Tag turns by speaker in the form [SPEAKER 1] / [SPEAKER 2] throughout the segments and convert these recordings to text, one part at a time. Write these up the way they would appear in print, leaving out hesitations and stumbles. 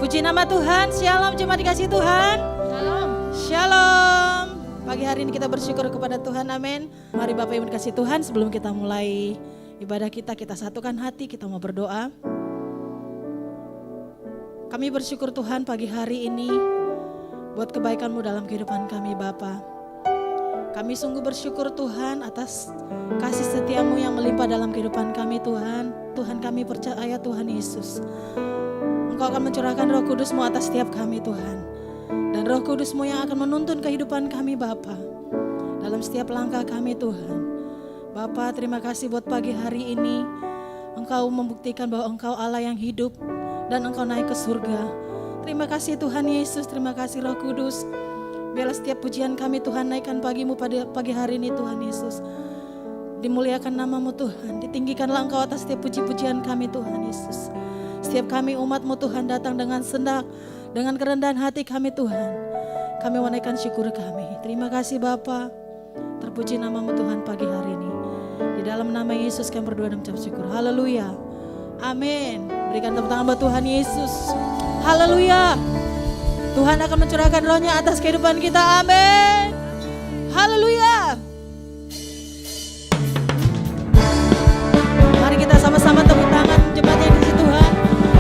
[SPEAKER 1] Puji nama Tuhan. Shalom jemaat dikasih Tuhan.
[SPEAKER 2] Shalom.
[SPEAKER 1] Shalom. Pagi hari ini kita bersyukur kepada Tuhan. Amin. Mari Bapak Ibu dikasih Tuhan, sebelum kita mulai ibadah kita satukan hati, kita mau berdoa. Kami bersyukur Tuhan pagi hari ini buat kebaikan-Mu dalam kehidupan kami Bapa. Kami sungguh bersyukur Tuhan atas kasih setia-Mu yang melimpah dalam kehidupan kami Tuhan. Tuhan, kami percaya Tuhan Yesus, Engkau akan mencurahkan Roh Kudus-Mu atas setiap kami Tuhan. Dan Roh Kudus-Mu yang akan menuntun kehidupan kami Bapa dalam setiap langkah kami Tuhan. Bapa, terima kasih buat pagi hari ini. Engkau membuktikan bahwa Engkau Allah yang hidup dan Engkau naik ke surga. Terima kasih Tuhan Yesus, terima kasih Roh Kudus. Biarlah setiap pujian kami Tuhan naikkan pagi-Mu pada pagi hari ini Tuhan Yesus. Dimuliakan nama-Mu Tuhan, ditinggikanlah Engkau atas setiap puji-pujian kami Tuhan Yesus. Setiap kami umat-Mu Tuhan datang dengan sendak, dengan kerendahan hati kami Tuhan. Kami menaikkan syukur kami. Terima kasih Bapa. Terpuji nama-Mu Tuhan pagi hari ini. Di dalam nama Yesus kami berdoa dan mengucap syukur. Haleluya. Amin. Berikan tepuk tangan buat Tuhan Yesus. Haleluya. Tuhan akan mencurahkan roh-Nya atas kehidupan kita. Amin. Haleluya. Mari kita sama-sama tepuk tangan jemaat yang di Tuhan,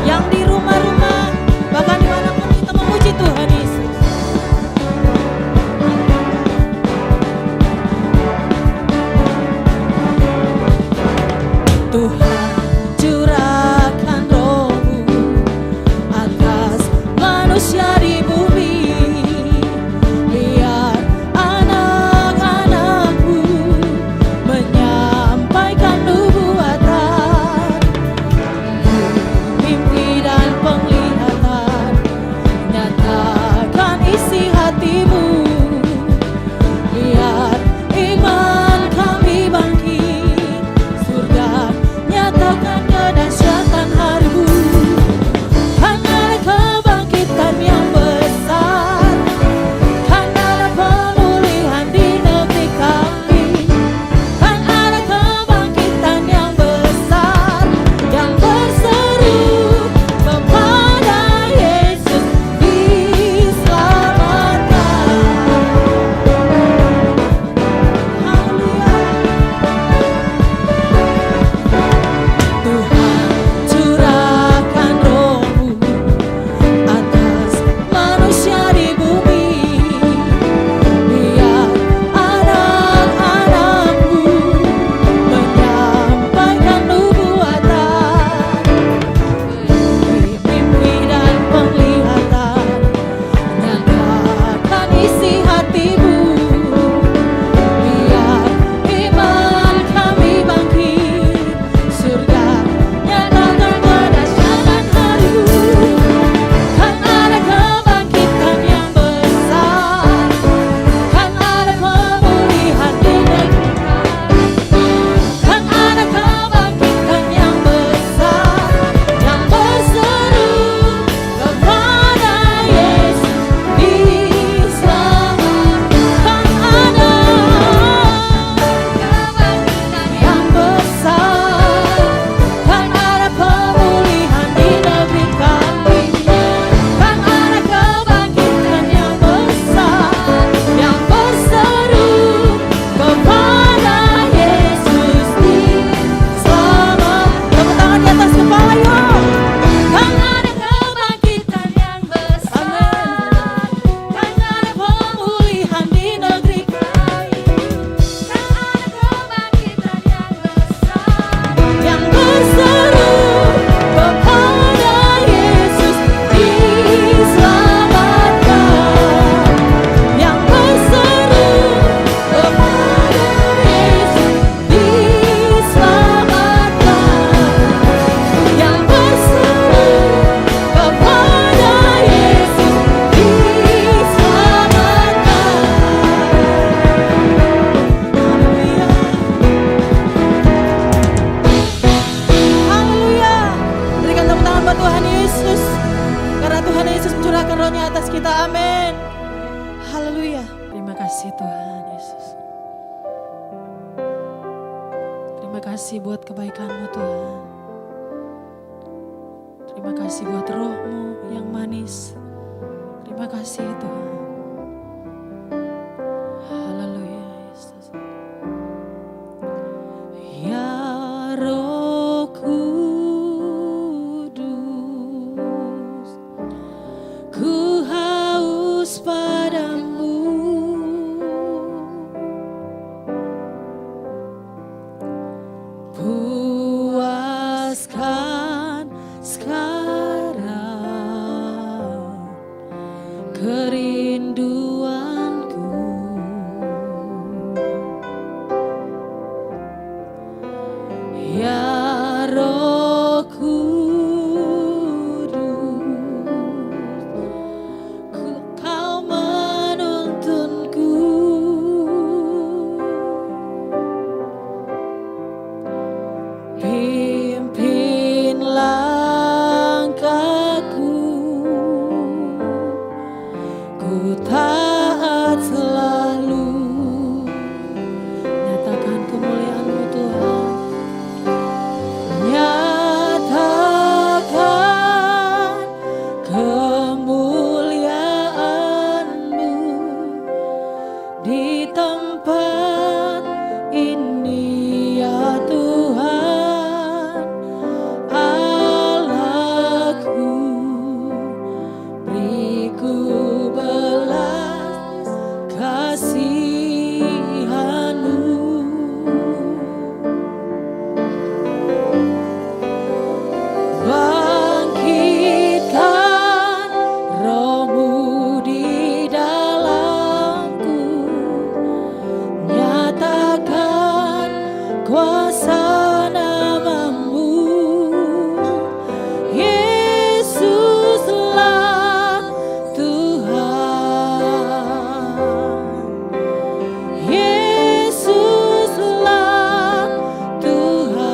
[SPEAKER 1] yang di rumah-rumah, bahkan dimanapun kita memuji Tuhan Yesus. Tuhan, curahkan Roh-Mu atas manusia di bumi. Biar anak-anak-Mu menyampaikan nubuatan, mimpi dan penglihatan, nyatakan isi hati-Mu. Biar iman kami bangkit, surga nyatakan kedahsyatan hari-Mu. Kan ada kebangkitan yang besar, kan ada pemulihan di negeri kami. Kan ada kebangkitan yang besar, yang berseru kepada Yesus diselamatkan. Haleluya. Tuhan, curahkan Roh-Mu atas manusia di bumi. Biar anak-anak-Mu menyampaikan nubuatan, mimpi dan penglihatan, nyatakan isi hati-Mu. Biar iman kami bangkit, surga nyatakan kedahsyatan hari-Mu. Kan ada kebangkitan yang besar, kan ada pemulihan di negeri kami. Kan ada kebangkitan yang besar, yang berseru kepada Yesus diselamatkan. Kan ada kebangkitan yang besar, kan ada pemulihan di negeri kami. Kan ada kebangkitan yang besar, yang berseru kepada Yesus diselamatkan. Tepuk tangan di atas kepala yuk. Kan ada kebangkitan yang besar, kan ada pemulihan di negeri kami. Kan ada kebangkitan yang besar, yang berseru kepada Yesus diselamatkan. Yang berseru kepada Yesus diselamatkan. Yang berseru kepada Yesus diselamatkan. Haleluya. Berikan tepuk tangan buat Tuhan Yesus, karena Tuhan Yesus mencurahkan roh-Nya atas kita. Amin. Haleluya. Terima kasih Tuhan Yesus. Terima kasih buat kebaikan-Mu Tuhan. Terima kasih buat roh-Mu yang manis. Terima kasih Tuhan. Haleluya Yesus. Ya Roh Kudus, ku haus padamu. Puaskan sekarang kerinduanku. Ya Roh Kudus, Kau menuntunku. Pimpin langkahku, ku taat selalu. Nyatakan kemuliaan-Mu Tuhan. Nyatakan kemuliaan-Mu di tempat ini ya Tuhan. Allahku, beriku belas kasihan-Mu. Bangkitkan roh-Mu di dalamku, nyatakan kuasa nama-Mu. Yesuslah Tuhan, Yesuslah Tuhan,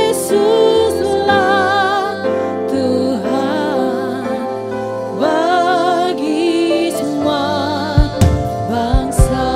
[SPEAKER 1] Yesuslah Tuhan bagi semua bangsa.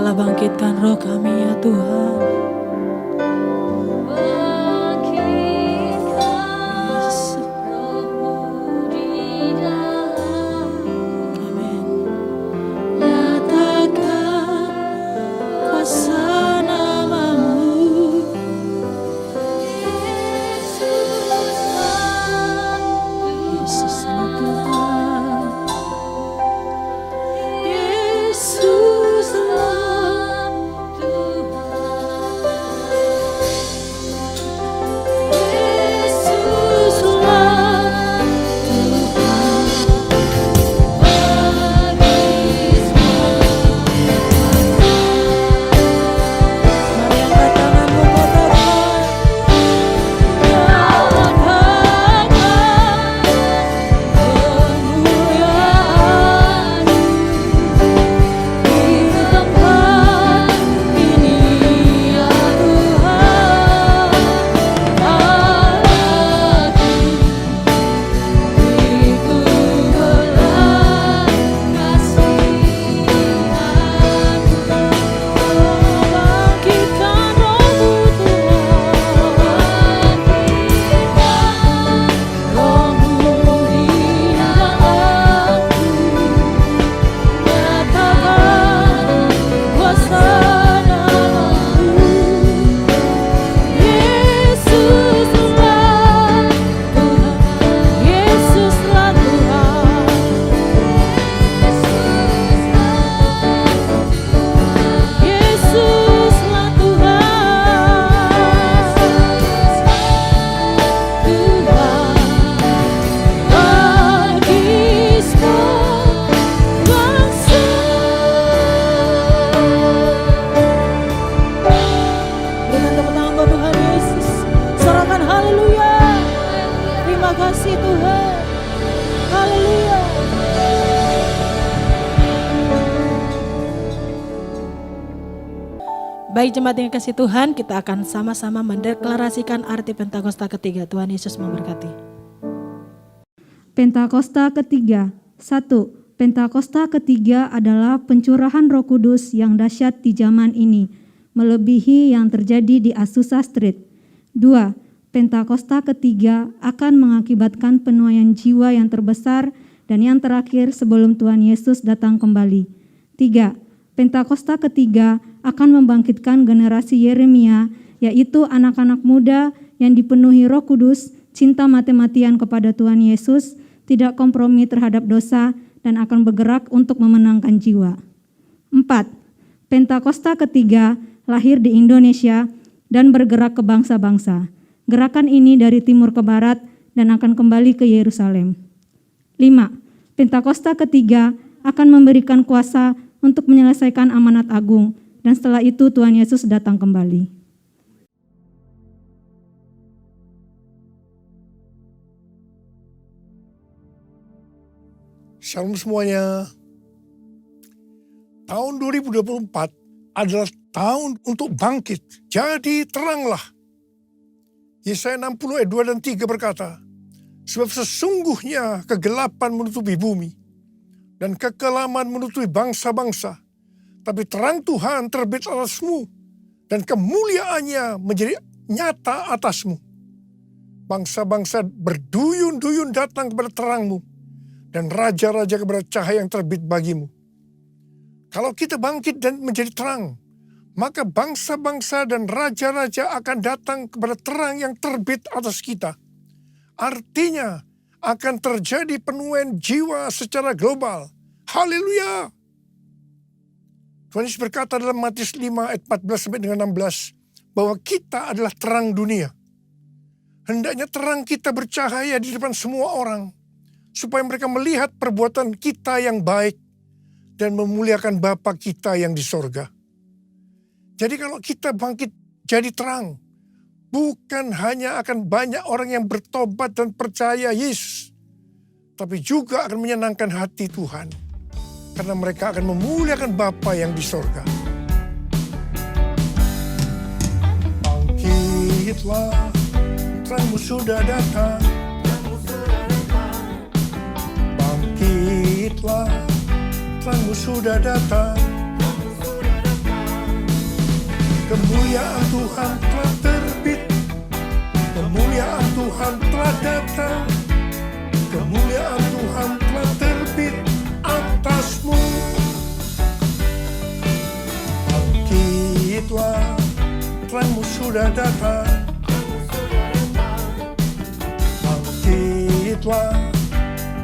[SPEAKER 1] Biarlah bangkitkan roh kami ya Tuhan. Baik jemaat yang kasih Tuhan, kita akan sama-sama mendeklarasikan arti Pentakosta ketiga. Tuhan Yesus memberkati.
[SPEAKER 2] Pentakosta ketiga. 1. Pentakosta ketiga adalah pencurahan Roh Kudus yang dahsyat di zaman ini, melebihi yang terjadi di Azusa Street. 2. Pentakosta ketiga akan mengakibatkan penuaian jiwa yang terbesar dan yang terakhir sebelum Tuhan Yesus datang kembali. 3. Pentakosta ketiga akan membangkitkan generasi Yeremia, yaitu anak-anak muda yang dipenuhi Roh Kudus, cinta mati-matian kepada Tuhan Yesus, tidak kompromi terhadap dosa, dan akan bergerak untuk memenangkan jiwa. 4. Pentakosta ketiga lahir di Indonesia dan bergerak ke bangsa-bangsa. Gerakan ini dari timur ke barat dan akan kembali ke Yerusalem. 5. Pentakosta ketiga akan memberikan kuasa untuk menyelesaikan amanat agung, dan setelah itu Tuhan Yesus datang kembali.
[SPEAKER 3] Shalom semuanya. Tahun 2024 adalah tahun untuk bangkit. Jadi teranglah. Yesaya 60 ayat 2 dan 3 berkata, sebab sesungguhnya kegelapan menutupi bumi dan kekelaman menutupi bangsa-bangsa. Tapi terang Tuhan terbit atasmu dan kemuliaannya menjadi nyata atasmu. Bangsa-bangsa berduyun-duyun datang kepada terangmu dan raja-raja kepada cahaya yang terbit bagimu. Kalau kita bangkit dan menjadi terang, maka bangsa-bangsa dan raja-raja akan datang kepada terang yang terbit atas kita. Artinya akan terjadi penuaian jiwa secara global. Haleluya! Tuhan Yesus berkata dalam Matius 5 ayat 14 sampai dengan 16 bahwa kita adalah terang dunia. Hendaknya terang kita bercahaya di depan semua orang supaya mereka melihat perbuatan kita yang baik dan memuliakan Bapa kita yang di sorga. Jadi kalau kita bangkit jadi terang, bukan hanya akan banyak orang yang bertobat dan percaya Yesus, tapi juga akan menyenangkan hati Tuhan. Karena mereka akan memuliakan Bapa yang di sorga. Bangkitlah, terangmu sudah datang. Bangkitlah, terangmu sudah datang. Kemuliaan Tuhan telah terbit, kemuliaan Tuhan telah datang, kemuliaan Tuhan telah terbit atasmu. Bangkitlah, terangmu sudah datang. Bangkitlah,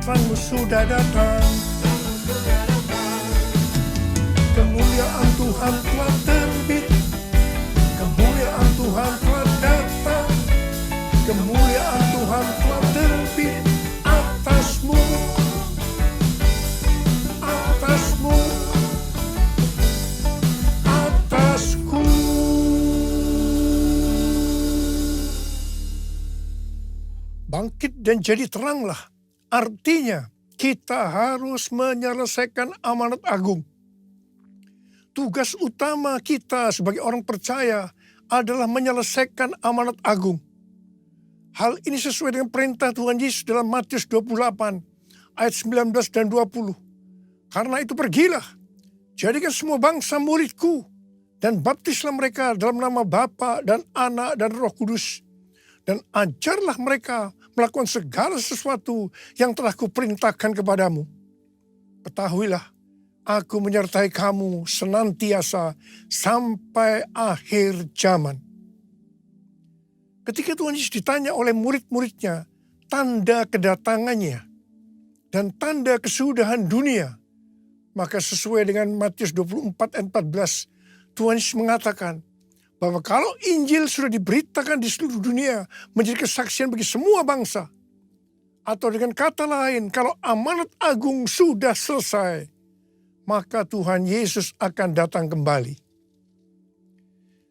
[SPEAKER 3] terangmu sudah datang. Kemuliaan Tuhan telah terbit, kemuliaan Tuhan telah datang, kemuliaan Tuhan telah terbit atasmu, atasmu, atasku. Bangkit dan jadi teranglah. Artinya kita harus menyelesaikan amanat agung. Tugas utama kita sebagai orang percaya adalah menyelesaikan amanat agung. Hal ini sesuai dengan perintah Tuhan Yesus dalam Matius 28 ayat 19 dan 20. Karena itu pergilah, jadikan semua bangsa muridku, dan baptislah mereka dalam nama Bapa dan Anak dan Roh Kudus. Dan ajarlah mereka melakukan segala sesuatu yang telah kuperintahkan kepadamu. Ketahuilah, aku menyertai kamu senantiasa sampai akhir zaman. Ketika Tuhan Yesus ditanya oleh murid-muridnya tanda kedatangannya dan tanda kesudahan dunia, maka sesuai dengan Matius 24 ayat 14, Tuhan Yesus mengatakan bahwa kalau Injil sudah diberitakan di seluruh dunia menjadi kesaksian bagi semua bangsa, atau dengan kata lain, kalau amanat agung sudah selesai, maka Tuhan Yesus akan datang kembali.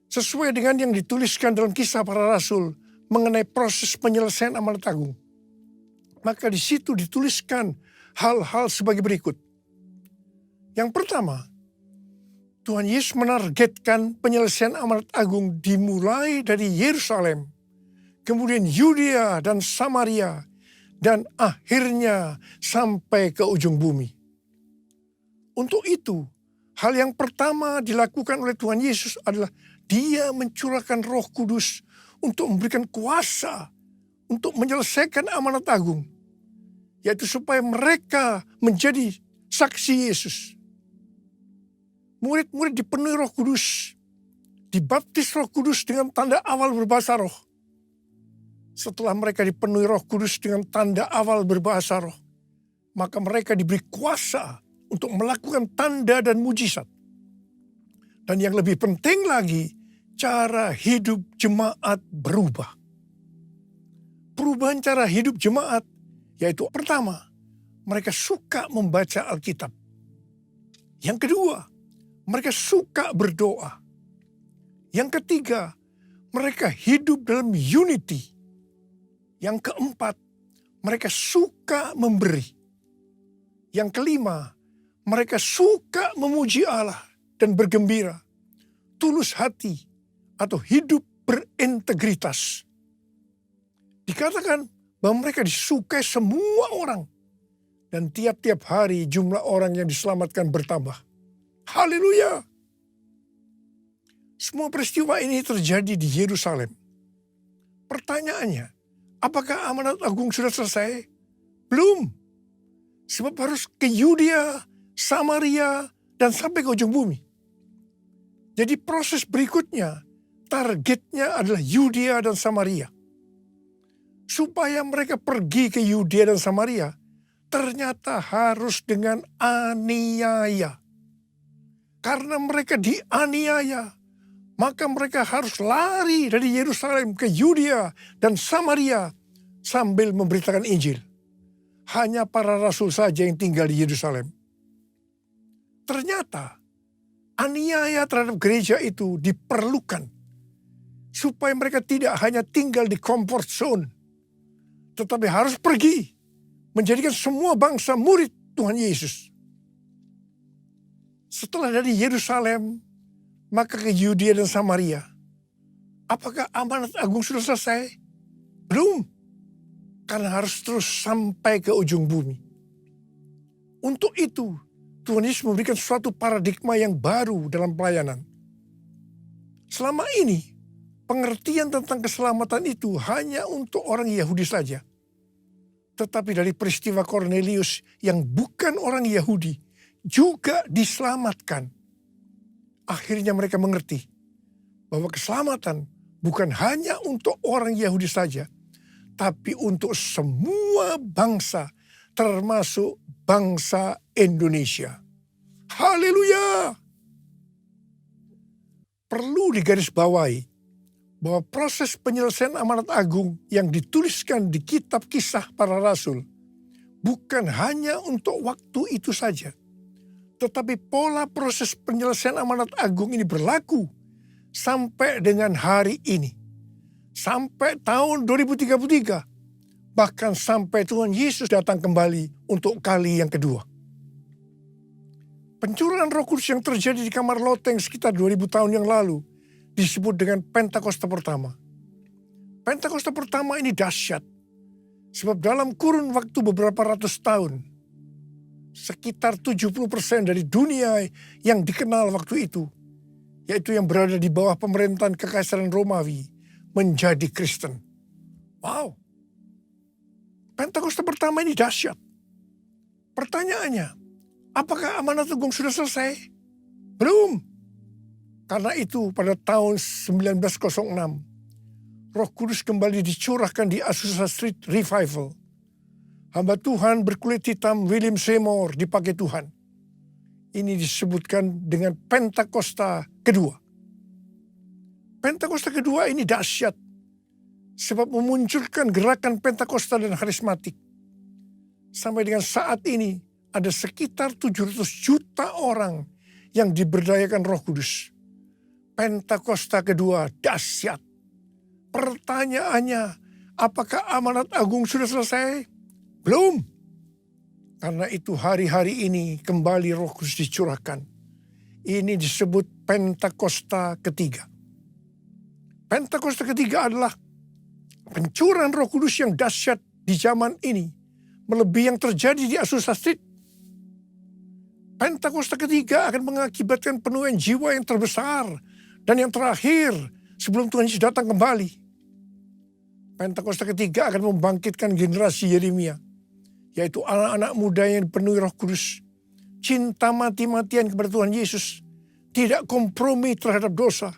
[SPEAKER 3] Sesuai dengan yang dituliskan dalam Kisah Para Rasul mengenai proses penyelesaian amanat agung, maka di situ dituliskan hal-hal sebagai berikut. Yang pertama, Tuhan Yesus menargetkan penyelesaian amanat agung dimulai dari Yerusalem, kemudian Yudea dan Samaria, dan akhirnya sampai ke ujung bumi. Untuk itu, hal yang pertama dilakukan oleh Tuhan Yesus adalah Dia mencurahkan Roh Kudus untuk memberikan kuasa untuk menyelesaikan amanat agung, yaitu supaya mereka menjadi saksi Yesus. Murid-murid dipenuhi Roh Kudus, dibaptis Roh Kudus dengan tanda awal berbahasa roh. Setelah mereka dipenuhi Roh Kudus dengan tanda awal berbahasa roh, maka mereka diberi kuasa untuk melakukan tanda dan mujizat. Dan yang lebih penting lagi, cara hidup jemaat berubah. Perubahan cara hidup jemaat, yaitu pertama, mereka suka membaca Alkitab. Yang kedua, mereka suka berdoa. Yang ketiga, mereka hidup dalam unity. Yang keempat, mereka suka memberi. Yang kelima, mereka suka memuji Allah dan bergembira, tulus hati, atau hidup berintegritas. Dikatakan bahwa mereka disukai semua orang, dan tiap-tiap hari jumlah orang yang diselamatkan bertambah. Haleluya! Semua peristiwa ini terjadi di Yerusalem. Pertanyaannya, apakah amanat agung sudah selesai? Belum. Sebab harus ke Yudea, Samaria, dan sampai ke ujung bumi. Jadi proses berikutnya, targetnya adalah Yudea dan Samaria. Supaya mereka pergi ke Yudea dan Samaria, ternyata harus dengan aniaya. Karena mereka dianiaya, maka mereka harus lari dari Yerusalem ke Yudea dan Samaria sambil memberitakan Injil. Hanya para rasul saja yang tinggal di Yerusalem. Ternyata aniaya terhadap gereja itu diperlukan supaya mereka tidak hanya tinggal di comfort zone, tetapi harus pergi menjadikan semua bangsa murid Tuhan Yesus. Setelah dari Yerusalem, maka ke Yudea dan Samaria. Apakah amanat agung sudah selesai? Belum. Karena harus terus sampai ke ujung bumi. Untuk itu, Tuhan Yesus memberikan suatu paradigma yang baru dalam pelayanan. Selama ini pengertian tentang keselamatan itu hanya untuk orang Yahudi saja. Tetapi dari peristiwa Kornelius yang bukan orang Yahudi juga diselamatkan. Akhirnya mereka mengerti bahwa keselamatan bukan hanya untuk orang Yahudi saja, tapi untuk semua bangsa, termasuk bangsa Indonesia. Haleluya! Perlu digarisbawahi bahwa proses penyelesaian amanat agung yang dituliskan di kitab Kisah Para Rasul bukan hanya untuk waktu itu saja, tetapi pola proses penyelesaian amanat agung ini berlaku sampai dengan hari ini, sampai tahun 2033, bahkan sampai Tuhan Yesus datang kembali untuk kali yang kedua. Pencurahan Roh Kudus yang terjadi di kamar loteng sekitar 2000 tahun yang lalu disebut dengan Pentakosta pertama. Pentakosta pertama ini dahsyat, sebab dalam kurun waktu beberapa ratus tahun, sekitar 70% dari dunia yang dikenal waktu itu, yaitu yang berada di bawah pemerintahan Kekaisaran Romawi, menjadi Kristen. Wow. Pentakosta pertama ini dahsyat. Pertanyaannya, apakah amanat agung sudah selesai? Belum. Karena itu pada tahun 1906, Roh Kudus kembali dicurahkan di Azusa Street Revival. Hamba Tuhan berkulit hitam William Seymour dipakai Tuhan. Ini disebutkan dengan Pentakosta kedua. Pentakosta kedua ini dahsyat, sebab memunculkan gerakan Pentakosta dan karismatik. Sampai dengan saat ini, ada sekitar 700 juta orang yang diberdayakan Roh Kudus. Pentakosta kedua dahsyat. Pertanyaannya, apakah amanat agung sudah selesai? Belum. Karena itu hari-hari ini kembali Roh Kudus dicurahkan. Ini disebut Pentakosta ketiga. Pentakosta ketiga adalah pencurahan Roh Kudus yang dahsyat di zaman ini, melebihi yang terjadi di Azusa Street. Pentakosta ketiga akan mengakibatkan penuaian jiwa yang terbesar dan yang terakhir sebelum Tuhan Yesus datang kembali. Pentakosta ketiga akan membangkitkan generasi Yeremia, yaitu anak-anak muda yang dipenuhi Roh Kudus, cinta mati-matian kepada Tuhan Yesus, tidak kompromi terhadap dosa,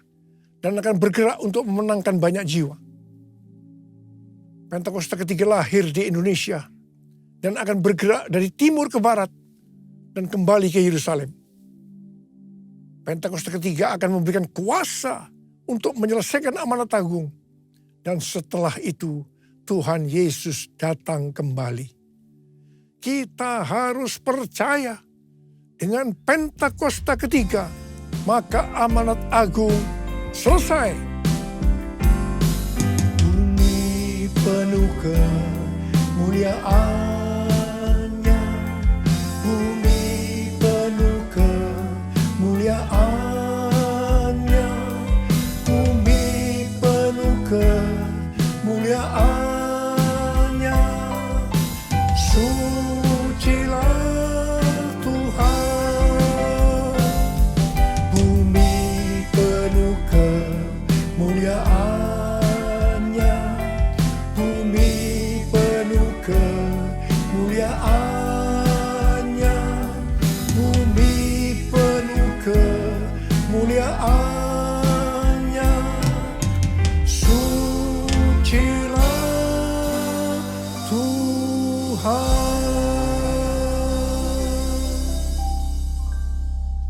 [SPEAKER 3] dan akan bergerak untuk memenangkan banyak jiwa. Pentakosta ketiga lahir di Indonesia dan akan bergerak dari timur ke barat dan kembali ke Yerusalem. Pentakosta ketiga akan memberikan kuasa untuk menyelesaikan amanat agung. Dan setelah itu Tuhan Yesus datang kembali. Kita harus percaya dengan Pentakosta ketiga, maka amanat agung selesai. Bumi penuh kemuliaan.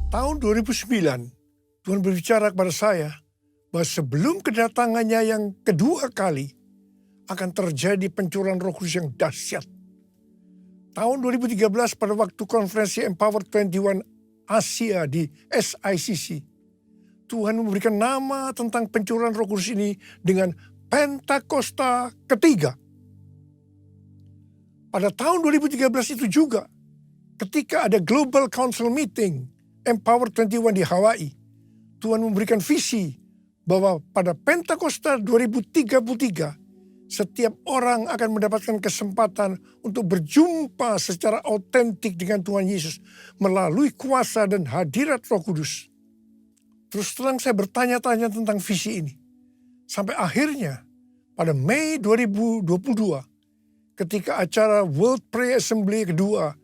[SPEAKER 3] Tahun 2009, Tuhan berbicara kepada saya bahwa sebelum kedatangannya yang kedua kali akan terjadi pencurahan Roh Kudus yang dahsyat. Tahun 2013 pada waktu konferensi Empower 21 Asia di SICC, Tuhan memberikan nama tentang pencurahan Roh Kudus ini dengan Pentakosta ketiga. Pada tahun 2013 itu juga, ketika ada Global Council Meeting Empower 21 di Hawaii, Tuhan memberikan visi bahwa pada Pentakosta 2033, setiap orang akan mendapatkan kesempatan untuk berjumpa secara otentik dengan Tuhan Yesus melalui kuasa dan hadirat Roh Kudus. Terus terang saya bertanya-tanya tentang visi ini. Sampai akhirnya pada Mei 2022 ketika acara World Prayer Assembly kedua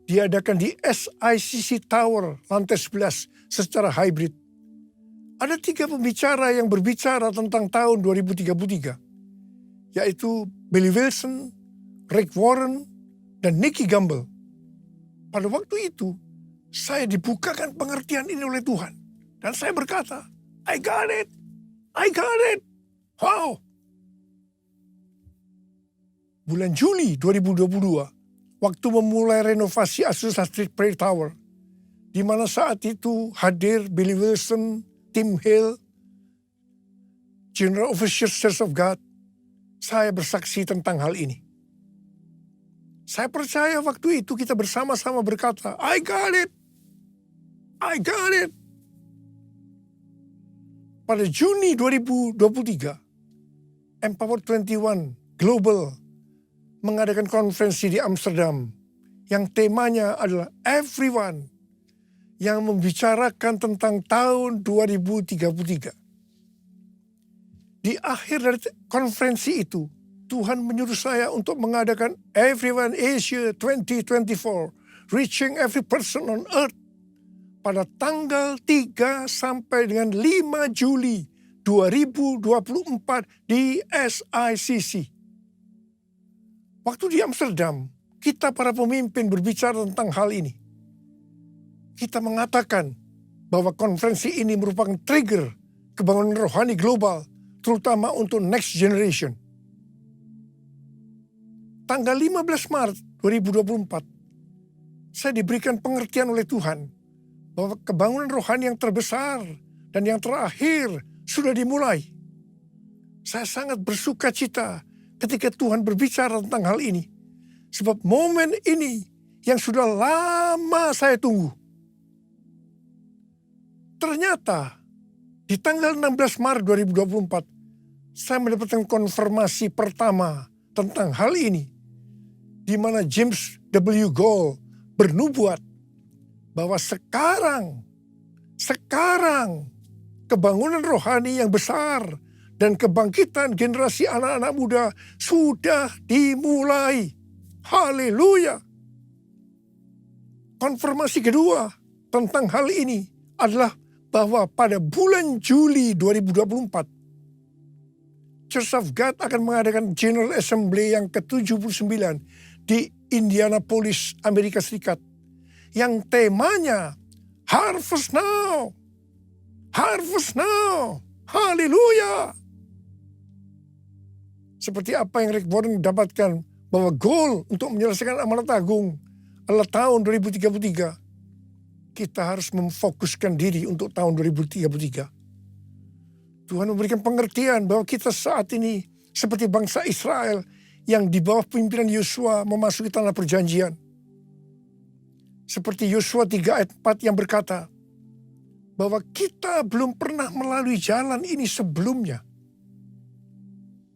[SPEAKER 3] diadakan di SICC Tower lantai 11 secara hybrid. Ada 3 pembicara yang berbicara tentang tahun 2033, yaitu Billy Wilson, Rick Warren, dan Nicky Gamble. Pada waktu itu, saya dibukakan pengertian ini oleh Tuhan. Dan saya berkata, I got it. Wow. Bulan Juli 2022, waktu memulai renovasi Azusa Street Prayer Tower, di mana saat itu hadir Billy Wilson, Tim Hill, General Officers Church of God, saya bersaksi tentang hal ini. Saya percaya waktu itu kita bersama-sama berkata, I got it. Pada Juni 2023, Empower 21 Global mengadakan konferensi di Amsterdam yang temanya adalah Everyone, yang membicarakan tentang tahun 2033. Di akhir dari konferensi itu, Tuhan menyuruh saya untuk mengadakan Everyone Asia 2024, Reaching Every Person on Earth, pada tanggal 3 sampai dengan 5 Juli 2024 di SICC. Waktu di Amsterdam, kita para pemimpin berbicara tentang hal ini. Kita mengatakan bahwa konferensi ini merupakan trigger kebangunan rohani global, terutama untuk next generation. Tanggal 15 Maret 2024, saya diberikan pengertian oleh Tuhan bahwa kebangunan rohani yang terbesar dan yang terakhir sudah dimulai. Saya sangat bersuka cita ketika Tuhan berbicara tentang hal ini. Sebab momen ini yang sudah lama saya tunggu. Ternyata di tanggal 16 Maret 2024, saya mendapatkan konfirmasi pertama tentang hal ini. Di mana James W. Gold bernubuat bahwa sekarang kebangunan rohani yang besar dan kebangkitan generasi anak-anak muda sudah dimulai. Haleluya. Konfirmasi kedua tentang hal ini adalah bahwa pada bulan Juli 2024, Church of God akan mengadakan General Assembly yang ke-79 di Indianapolis, Amerika Serikat, yang temanya Harvest Now. Harvest Now. Haleluya. Seperti apa yang Rick Warren dapatkan, bahwa goal untuk menyelesaikan amanat agung adalah tahun 2033. Kita harus memfokuskan diri untuk tahun 2033. Tuhan memberikan pengertian bahwa kita saat ini seperti bangsa Israel yang di bawah pimpinan Yosua memasuki tanah perjanjian. Seperti Yosua 3 ayat 4 yang berkata bahwa kita belum pernah melalui jalan ini sebelumnya.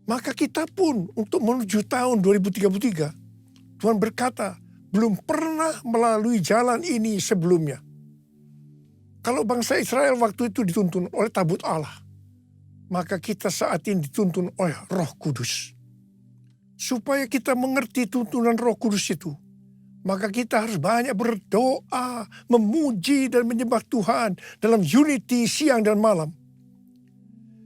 [SPEAKER 3] Maka kita pun untuk menuju tahun 2033, Tuhan berkata belum pernah melalui jalan ini sebelumnya. Kalau bangsa Israel waktu itu dituntun oleh tabut Allah, maka kita saat ini dituntun oleh Roh Kudus. Supaya kita mengerti tuntunan Roh Kudus itu, maka kita harus banyak berdoa, memuji dan menyembah Tuhan dalam unity siang dan malam.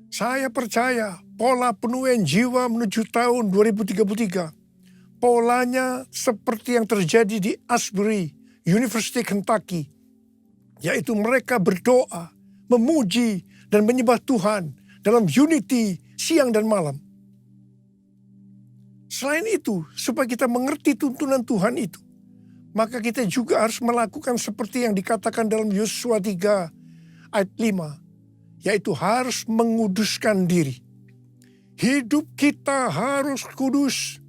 [SPEAKER 3] Saya percaya pola penuaian jiwa menuju tahun 2033, polanya seperti yang terjadi di Asbury, University Kentucky, yaitu mereka berdoa, memuji dan menyembah Tuhan dalam unity siang dan malam. Selain itu, supaya kita mengerti tuntunan Tuhan itu, maka kita juga harus melakukan seperti yang dikatakan dalam Yosua 3 ayat 5, yaitu harus menguduskan diri. Hidup kita harus kudus.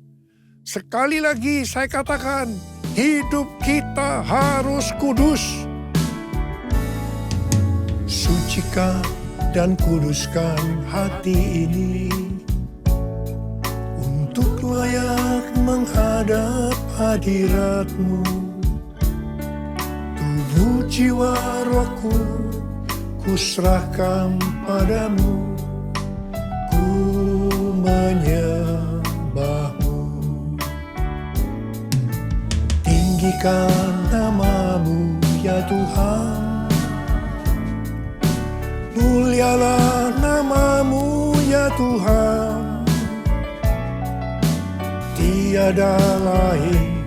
[SPEAKER 3] Sekali lagi saya katakan, hidup kita harus kudus. Sucikan dan kuduskan hati ini untuk layak menghadap hadirat-Mu. Tubuh jiwa rohku Kuserahkan padamu, ku menyembahmu. Tinggikan namamu ya Tuhan, mulialah namamu ya Tuhan. Tiada lain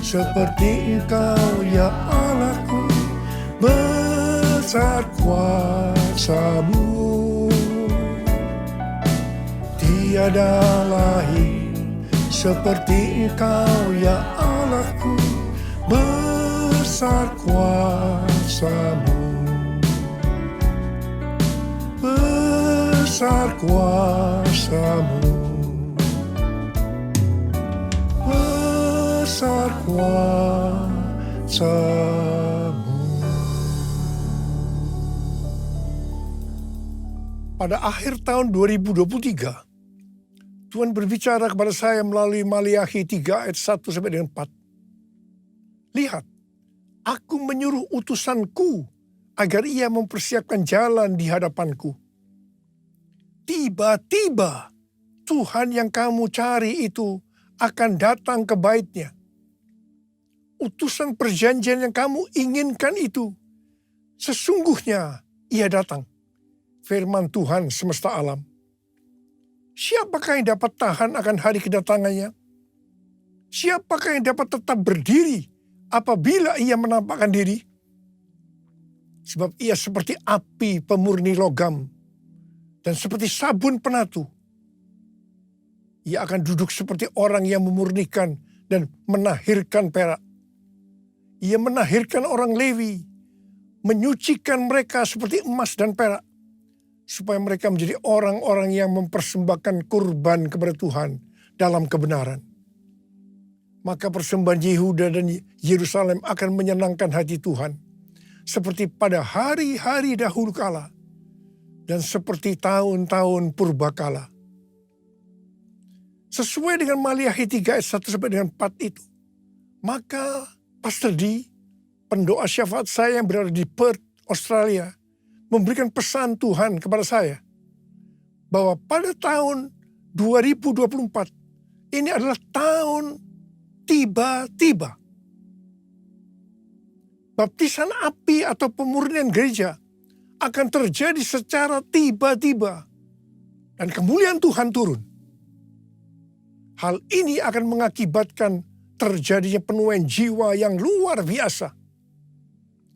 [SPEAKER 3] seperti Engkau ya Allahku, besar kuasa-Mu. Tiada lain seperti Engkau ya Allahku, besar kuasa-Mu. Besar kuasa-Mu. Besar kuasa-Mu. Pada akhir tahun 2023, Tuhan berbicara kepada saya melalui Maliakhi 3 ayat 1 sampai dengan 4. Lihat, aku menyuruh utusanku agar ia mempersiapkan jalan di hadapanku. Tiba-tiba Tuhan yang kamu cari itu akan datang ke baitnya. Utusan perjanjian yang kamu inginkan itu, sesungguhnya ia datang. Firman Tuhan semesta alam. Siapakah yang dapat tahan akan hari kedatangannya? Siapakah yang dapat tetap berdiri apabila ia menampakkan diri? Sebab ia seperti api pemurni logam dan seperti sabun penatu. Ia akan duduk seperti orang yang memurnikan dan menahirkan perak. Ia menahirkan orang Lewi, menyucikan mereka seperti emas dan perak, supaya mereka menjadi orang-orang yang mempersembahkan kurban kepada Tuhan dalam kebenaran. Maka persembahan Yehuda dan Yerusalem akan menyenangkan hati Tuhan, seperti pada hari-hari dahulu kala, dan seperti tahun-tahun purbakala. Sesuai dengan Maliakhi 3 ayat 1 sampai dengan 4 itu, maka Pastor D, pendoa syafaat saya yang berada di Perth, Australia, memberikan pesan Tuhan kepada saya bahwa pada tahun 2024 ini adalah tahun tiba-tiba. Baptisan api atau pemurnian gereja akan terjadi secara tiba-tiba dan kemuliaan Tuhan turun. Hal ini akan mengakibatkan terjadinya penuaian jiwa yang luar biasa.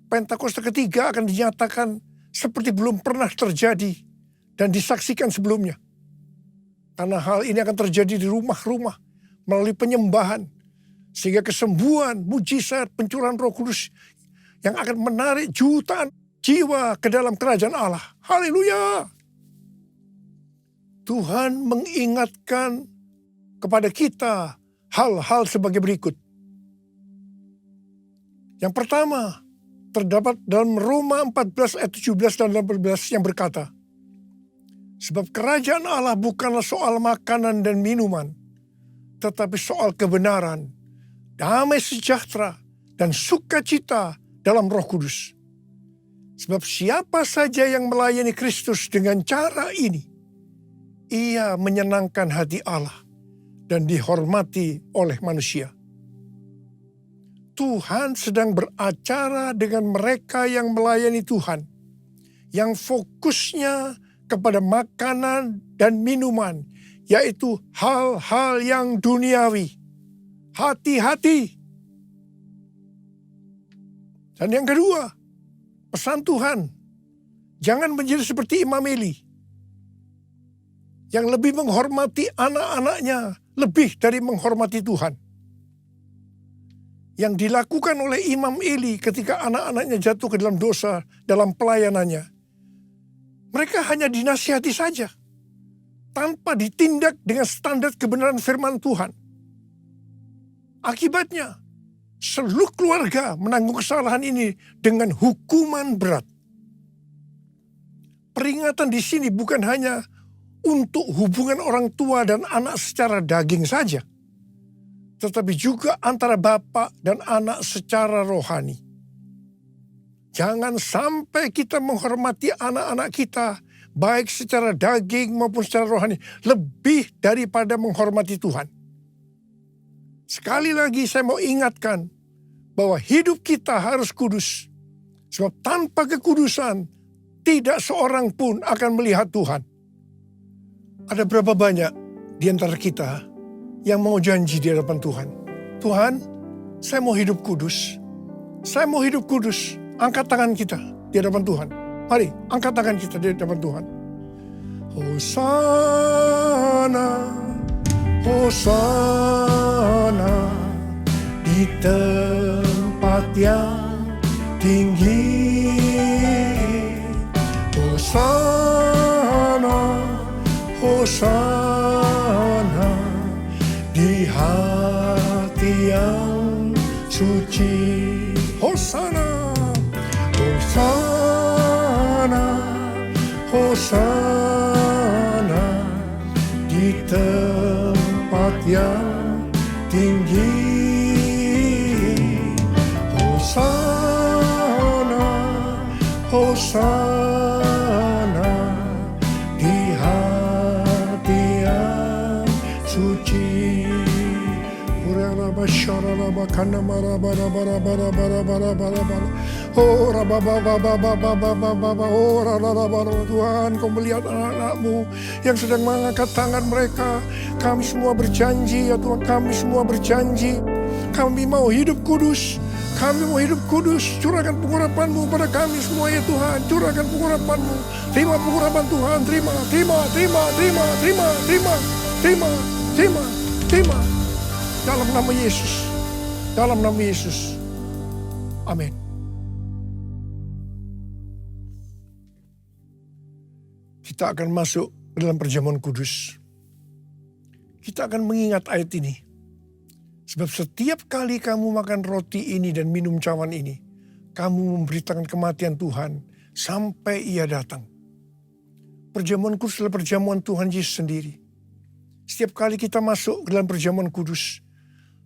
[SPEAKER 3] Pentakosta ketiga akan dinyatakan seperti belum pernah terjadi dan disaksikan sebelumnya. Karena hal ini akan terjadi di rumah-rumah melalui penyembahan, sehingga kesembuhan, mujizat, pencurahan Roh Kudus yang akan menarik jutaan jiwa ke dalam kerajaan Allah. Haleluya! Tuhan mengingatkan kepada kita hal-hal sebagai berikut. Yang pertama, terdapat dalam Roma 14 ayat 17 dan 18 yang berkata, sebab kerajaan Allah bukanlah soal makanan dan minuman, tetapi soal kebenaran, damai sejahtera, dan sukacita dalam Roh Kudus. Sebab siapa saja yang melayani Kristus dengan cara ini, ia menyenangkan hati Allah dan dihormati oleh manusia. Tuhan sedang beracara dengan mereka yang melayani Tuhan, yang fokusnya kepada makanan dan minuman, yaitu hal-hal yang duniawi. Hati-hati. Dan yang kedua, pesan Tuhan, jangan menjadi seperti Imam Eli, yang lebih menghormati anak-anaknya lebih dari menghormati Tuhan. Yang dilakukan oleh Imam Eli ketika anak-anaknya jatuh ke dalam dosa dalam pelayanannya. Mereka hanya dinasihati saja, tanpa ditindak dengan standar kebenaran firman Tuhan. Akibatnya, seluruh keluarga menanggung kesalahan ini dengan hukuman berat. Peringatan di sini bukan hanya untuk hubungan orang tua dan anak secara daging saja, tetapi juga antara bapak dan anak secara rohani. Jangan sampai kita menghormati anak-anak kita, baik secara daging maupun secara rohani, lebih daripada menghormati Tuhan. Sekali lagi saya mau ingatkan bahwa hidup kita harus kudus. Sebab tanpa kekudusan, tidak seorang pun akan melihat Tuhan. Ada berapa banyak di antara kita yang mau janji di hadapan Tuhan. Tuhan, saya mau hidup kudus. Saya mau hidup kudus. Angkat tangan kita di hadapan Tuhan. Mari, angkat tangan kita di hadapan Tuhan. Hosana, Hosana, di tempat yang tinggi. Hosana, Hosana, di hati yang suci. Hosana, Hosana, Hosana, di tempat yang tinggi. Hosana, Hosana, di hati yang suci. Uralaba sharalaba kanamara bara bara bara bara bara bara bara. Oh Tuhan, Kau melihat anak-anak-Mu yang sedang mengangkat tangan mereka. Kami semua berjanji ya Tuhan, kami semua berjanji. Kami mau hidup kudus. Kami mau hidup kudus. Curahkan pengurapan-Mu pada kami semua ya Tuhan. Curahkan pengurapan-Mu. Terima pengurapan Tuhan. Terima, terima, terima, terima, terima, terima, terima, terima, terima. Dalam nama Yesus. Dalam nama Yesus. Amin. Kita akan masuk ke dalam perjamuan kudus. Kita akan mengingat ayat ini. Sebab setiap kali kamu makan roti ini dan minum cawan ini, kamu memberitakan kematian Tuhan sampai Ia datang. Perjamuan kudus adalah perjamuan Tuhan Yesus sendiri. Setiap kali kita masuk ke dalam perjamuan kudus,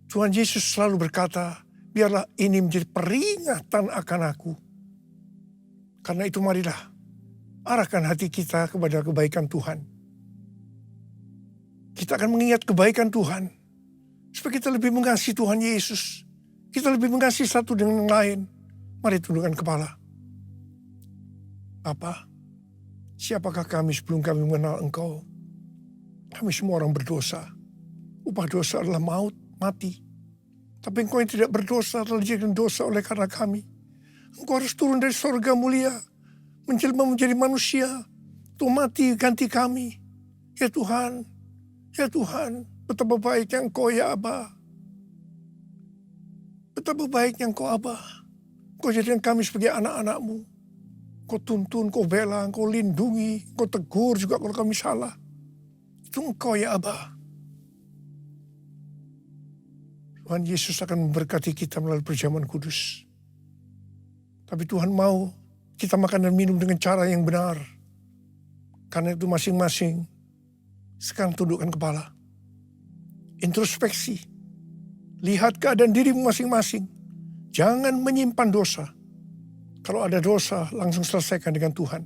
[SPEAKER 3] Tuhan Yesus selalu berkata, biarlah ini menjadi peringatan akan aku. Karena itu marilah, arahkan hati kita kepada kebaikan Tuhan. Kita akan mengingat kebaikan Tuhan. Supaya kita lebih mengasihi Tuhan Yesus. Kita lebih mengasihi satu dengan yang lain. Mari tundukkan kepala. Bapa, siapakah kami sebelum kami mengenal Engkau? Kami semua orang berdosa. Upah dosa adalah maut, mati. Tapi Engkau yang tidak berdosa telah dijadikan dosa oleh karena kami. Engkau harus turun dari sorga mulia, menjelma menjadi manusia, untuk mati ganti kami. Ya Tuhan, betapa baiknya Engkau ya Aba. Betapa baiknya Engkau Aba. Engkau jadikan kami sebagai anak-anak-Mu. Engkau tuntun, Engkau bela, Engkau lindungi, Engkau tegur juga kalau kami salah. Itu Engkau ya Aba. Tuhan Yesus akan memberkati kita melalui perjamuan kudus. Tapi Tuhan mau kita makan dan minum dengan cara yang benar. Karena itu masing-masing sekarang tundukkan kepala. Introspeksi. Lihat keadaan dirimu masing-masing. Jangan menyimpan dosa. Kalau ada dosa, langsung selesaikan dengan Tuhan.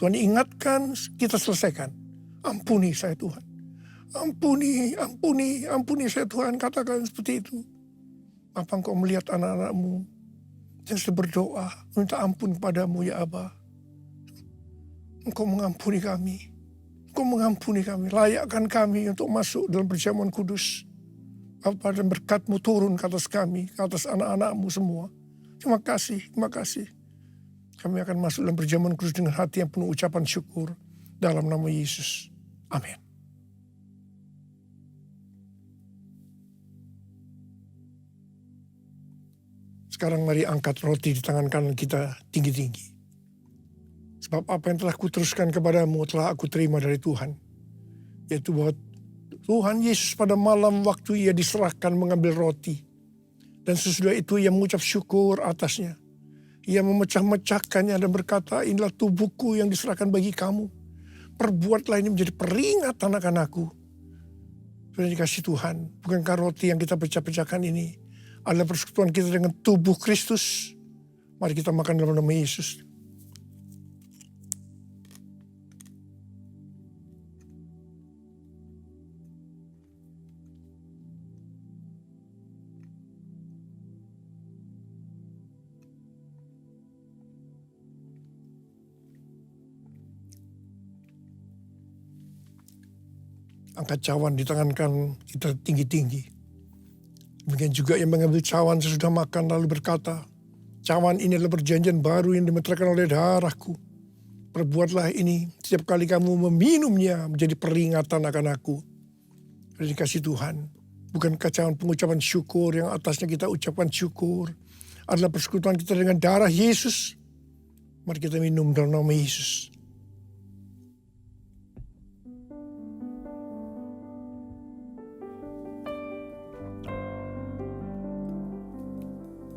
[SPEAKER 3] Tuhan ingatkan, kita selesaikan. Ampuni saya Tuhan. Ampuni saya Tuhan. Katakan seperti itu. Apa Engkau melihat anak-anak-Mu yang sedang berdoa, minta ampun kepadamu ya Aba. Engkau mengampuni kami. Engkau mengampuni kami. Layakkan kami untuk masuk dalam perjamuan kudus. Bapa, dan berkat-Mu turun ke atas kami, ke atas anak-anak-Mu semua. Terima kasih, terima kasih. Kami akan masuk dalam perjamuan kudus dengan hati yang penuh ucapan syukur. Dalam nama Yesus. Amin. Sekarang mari angkat roti di tangan kanan kita tinggi-tinggi. Sebab apa yang telah kuteruskan kepadamu telah aku terima dari Tuhan. Yaitu bahwa Tuhan Yesus pada malam waktu Ia diserahkan mengambil roti. Dan sesudah itu Ia mengucap syukur atasnya. Ia memecah-mecahkannya dan berkata, inilah tubuhku yang diserahkan bagi kamu. Perbuatlah ini menjadi peringatan akan aku. Sudah dikasih Tuhan, bukankah roti yang kita pecah-pecahkan ini adalah persekutuan kita dengan tubuh Kristus. Mari kita makan dalam nama Yesus. Angkat cawan di tangan kan kita tinggi-tinggi. Demikian juga yang mengambil cawan sesudah makan lalu berkata, cawan ini adalah perjanjian baru yang dimeteraikan oleh darahku. Perbuatlah ini setiap kali kamu meminumnya menjadi peringatan akan aku. Dikasih Tuhan, bukankah cawan pengucapan syukur yang atasnya kita ucapkan syukur adalah persekutuan kita dengan darah Yesus. Mari kita minum dalam nama Yesus.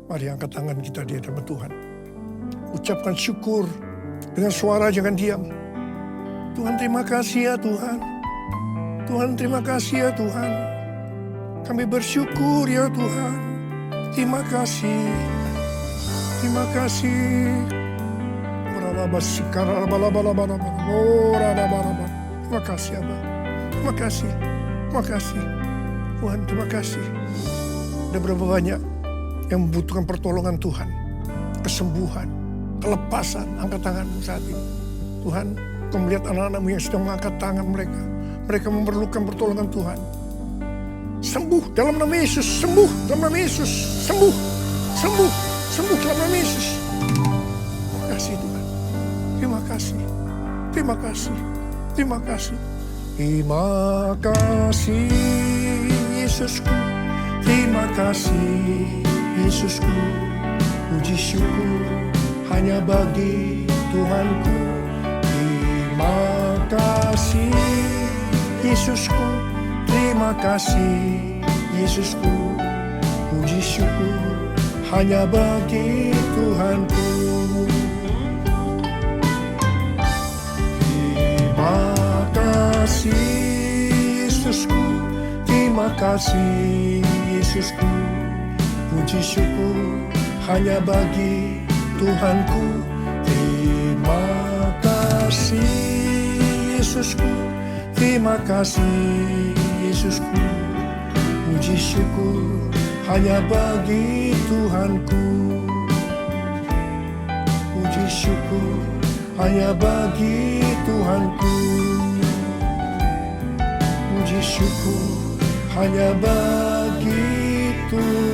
[SPEAKER 3] Mari angkat tangan kita di hadapan Tuhan. Ucapkan syukur dengan suara, jangan diam. Tuhan terima kasih ya Tuhan. Tuhan terima kasih ya Tuhan. Kami bersyukur ya Tuhan. Terima kasih. Terima kasih. Terima kasih Abah. Terima kasih. Terima kasih. Tuhan terima kasih. Ada berapa banyak yang membutuhkan pertolongan Tuhan, kesembuhan, kelepasan. Angkat tanganmu saat ini. Tuhan, Kau melihat anak-anakmu yang sedang mengangkat tangan mereka. Mereka memerlukan pertolongan Tuhan. Sembuh dalam nama Yesus, sembuh dalam nama Yesus, sembuh, sembuh, sembuh dalam nama Yesus. Terima kasih Tuhan. Terima kasih. Terima kasih. Terima kasih. Terima kasih Yesusku. Terima kasih Yesusku, puji syukur hanya bagi Tuhanku. Terima kasih Yesusku, terima kasih Yesusku, puji syukur hanya bagi Tuhanku. Terima kasih Yesusku, terima kasih Yesusku, puji syukur hanya bagi Tuhanku. Terima kasih Yesusku, terima kasih Yesusku, puji syukur hanya bagi Tuhanku. Puji syukur hanya bagi Tuhanku. Puji syukur hanya bagi Tuhanku.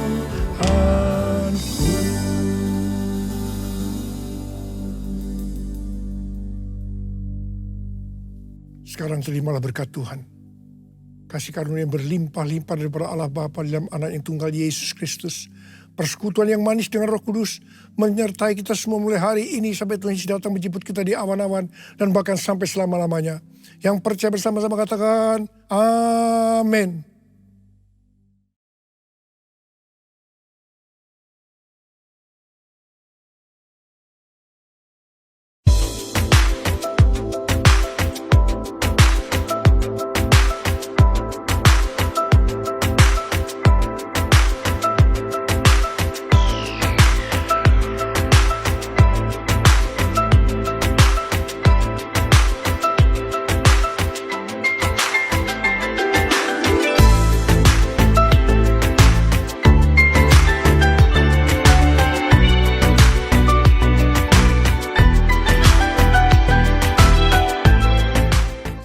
[SPEAKER 3] Sekarang terimalah berkat Tuhan. Kasih karunia yang berlimpah-limpah daripada Allah Bapa dalam Anak yang tunggal Yesus Kristus. Persekutuan yang manis dengan Roh Kudus menyertai kita semua mulai hari ini sampai Tuhan Yesus datang menjemput kita di awan-awan dan bahkan sampai selama-lamanya. Yang percaya bersama-sama katakan amin.